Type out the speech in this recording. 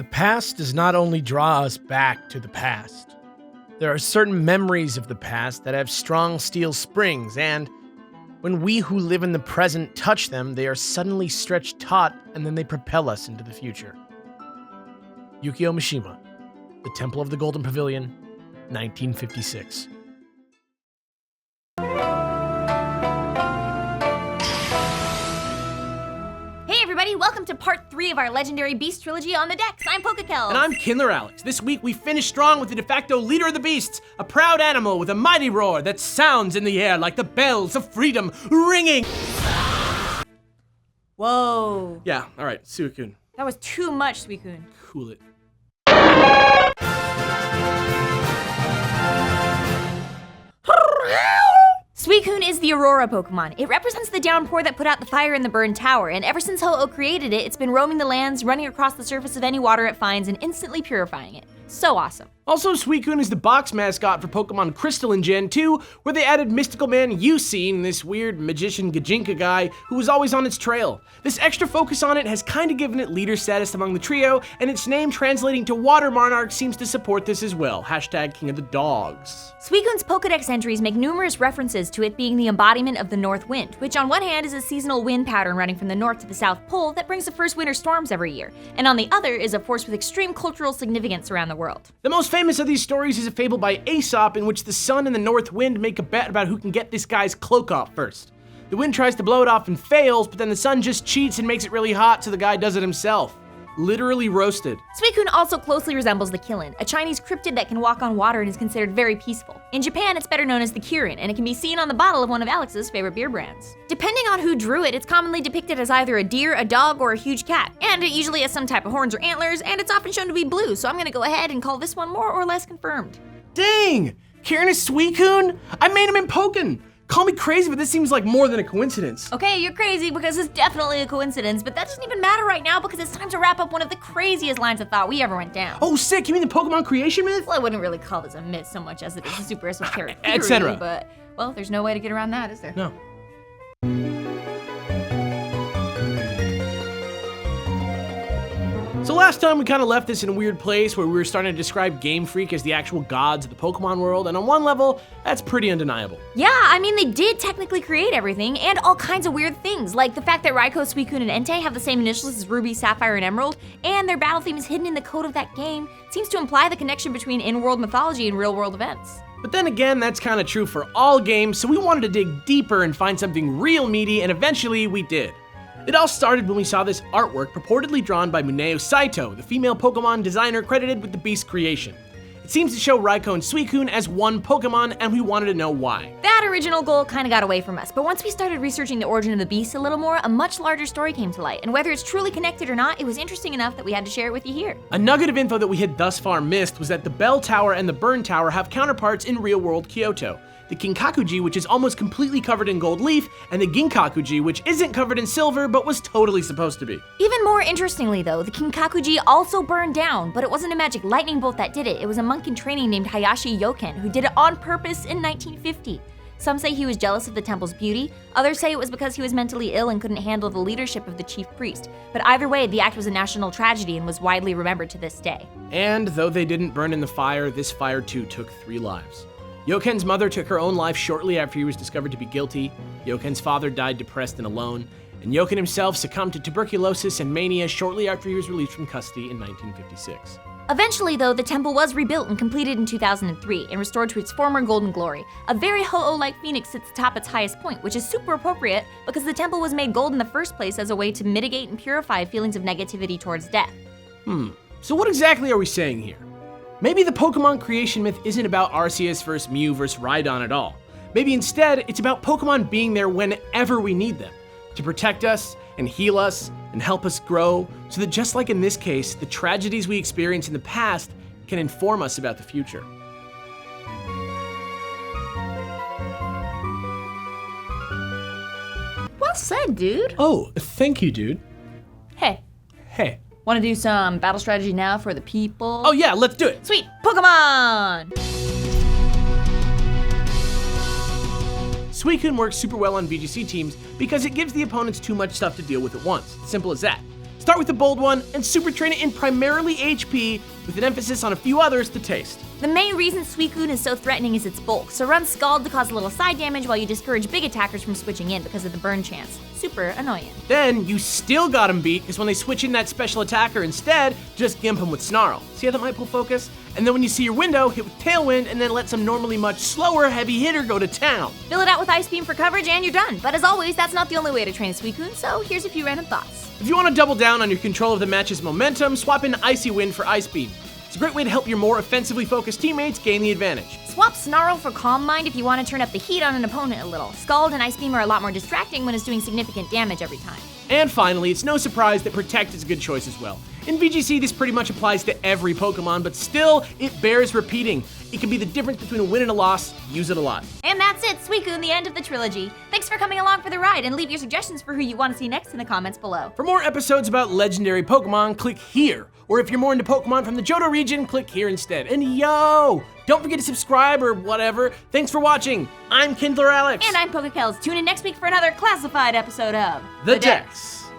The past does not only draw us back to the past. There are certain memories of the past that have strong steel springs, and when we who live in the present touch them, they are suddenly stretched taut, and then they propel us into the future. Yukio Mishima, The Temple of the Golden Pavilion, 1956. Hey everybody, welcome to part 3 of our Legendary Beast Trilogy on the decks. I'm PokeKellz. And I'm Kindler Alex. This week we finished strong with the de facto leader of the beasts, a proud animal with a mighty roar that sounds in the air like the bells of freedom ringing. Whoa. Yeah, all right, Suicune. That was too much, Suicune. Cool it. Suicune is the Aurora Pokemon. It represents the downpour that put out the fire in the burned tower, and ever since Ho-Oh created it, it's been roaming the lands, running across the surface of any water it finds, and instantly purifying it. So awesome. Also, Suicune is the box mascot for Pokemon Crystal in Gen 2, where they added Mystical Man Usean, this weird magician Gajinka guy who was always on its trail. This extra focus on it has kinda given it leader status among the trio, and its name translating to Water Monarch seems to support this as well. Hashtag King of the Dogs. Suicune's Pokedex entries make numerous references to it being the embodiment of the North Wind, which on one hand is a seasonal wind pattern running from the North to the South Pole that brings the first winter storms every year, and on the other is a force with extreme cultural significance around the world. The most famous of these stories is a fable by Aesop in which the sun and the north wind make a bet about who can get this guy's cloak off first. The wind tries to blow it off and fails, but then the sun just cheats and makes it really hot, so the guy does it himself. Literally roasted. Suicune also closely resembles the Killen, a Chinese cryptid that can walk on water and is considered very peaceful. In Japan, it's better known as the Kirin, and it can be seen on the bottle of one of Alex's favorite beer brands. Depending on who drew it, it's commonly depicted as either a deer, a dog, or a huge cat, and it usually has some type of horns or antlers, and it's often shown to be blue, so I'm gonna go ahead and call this one more or less confirmed. Dang! Kirin is Suicune? I made him in Pokken! Call me crazy, but this seems like more than a coincidence. Okay, you're crazy because it's definitely a coincidence, but that doesn't even matter right now because it's time to wrap up one of the craziest lines of thought we ever went down. Oh, sick! You mean the Pokemon creation myth? Well, I wouldn't really call this a myth so much as it is a super esoteric theory, etc. But, well, there's no way to get around that, is there? No. So last time we kind of left this in a weird place where we were starting to describe Game Freak as the actual gods of the Pokemon world, and on one level, that's pretty undeniable. Yeah, I mean, they did technically create everything, and all kinds of weird things, like the fact that Raikou, Suicune, and Entei have the same initials as Ruby, Sapphire, and Emerald, and their battle theme is hidden in the code of that game, seems to imply the connection between in-world mythology and real-world events. But then again, that's kind of true for all games, so we wanted to dig deeper and find something real meaty, and eventually we did. It all started when we saw this artwork purportedly drawn by Muneo Saito, the female Pokemon designer credited with the Beast creation. It seems to show Raikou and Suicune as one Pokemon, and we wanted to know why. That original goal kind of got away from us, but once we started researching the origin of the Beast a little more, a much larger story came to light, and whether it's truly connected or not, it was interesting enough that we had to share it with you here. A nugget of info that we had thus far missed was that the Bell Tower and the Burn Tower have counterparts in real-world Kyoto. The Kinkakuji, which is almost completely covered in gold leaf, and the Ginkakuji, which isn't covered in silver, but was totally supposed to be. Even more interestingly though, the Kinkakuji also burned down, but it wasn't a magic lightning bolt that did it. It was a monk in training named Hayashi Yoken who did it on purpose in 1950. Some say he was jealous of the temple's beauty, others say it was because he was mentally ill and couldn't handle the leadership of the chief priest. But either way, the act was a national tragedy and was widely remembered to this day. And though they didn't burn in the fire, this fire too took 3 lives. Yoken's mother took her own life shortly after he was discovered to be guilty, Yoken's father died depressed and alone, and Yoken himself succumbed to tuberculosis and mania shortly after he was released from custody in 1956. Eventually though, the temple was rebuilt and completed in 2003 and restored to its former golden glory. A very Ho-Oh-like phoenix sits atop its highest point, which is super appropriate because the temple was made gold in the first place as a way to mitigate and purify feelings of negativity towards death. So what exactly are we saying here? Maybe the Pokemon creation myth isn't about Arceus vs. Mew vs. Rhydon at all. Maybe instead, it's about Pokemon being there whenever we need them, to protect us and heal us and help us grow, so that just like in this case, the tragedies we experience in the past can inform us about the future. Well said, dude. Oh, thank you, dude. Hey, Hey. wanna do some battle strategy now for the people? Oh yeah, let's do it. Sweet, Pokemon! Suicune works super well on VGC teams because it gives the opponents too much stuff to deal with at once. Simple as that. Start with the bold one and super train it in primarily HP with an emphasis on a few others to taste. The main reason Suicune is so threatening is its bulk, so run Scald to cause a little side damage while you discourage big attackers from switching in because of the burn chance. Super annoying. Then you still got him beat because when they switch in that special attacker instead, just gimp him with Snarl. See how that might pull focus? And then when you see your window, hit with Tailwind and then let some normally much slower heavy hitter go to town. Fill it out with Ice Beam for coverage and you're done. But as always, that's not the only way to train a Suicune, so here's a few random thoughts. If you want to double down on your control of the match's momentum, swap in Icy Wind for Ice Beam. It's a great way to help your more offensively focused teammates gain the advantage. Swap Snarl for Calm Mind if you want to turn up the heat on an opponent a little. Scald and Ice Beam are a lot more distracting when it's doing significant damage every time. And finally, it's no surprise that Protect is a good choice as well. In VGC, this pretty much applies to every Pokemon, but still, it bears repeating. It can be the difference between a win and a loss. Use it a lot. And that's it, Suicune, the end of the trilogy. Thanks for coming along for the ride, and leave your suggestions for who you want to see next in the comments below. For more episodes about legendary Pokemon, click here. Or if you're more into Pokemon from the Johto region, click here instead. And yo, don't forget to subscribe or whatever. Thanks for watching. I'm Kindler Alex. And I'm PokeKellz. Tune in next week for another classified episode of The Dex.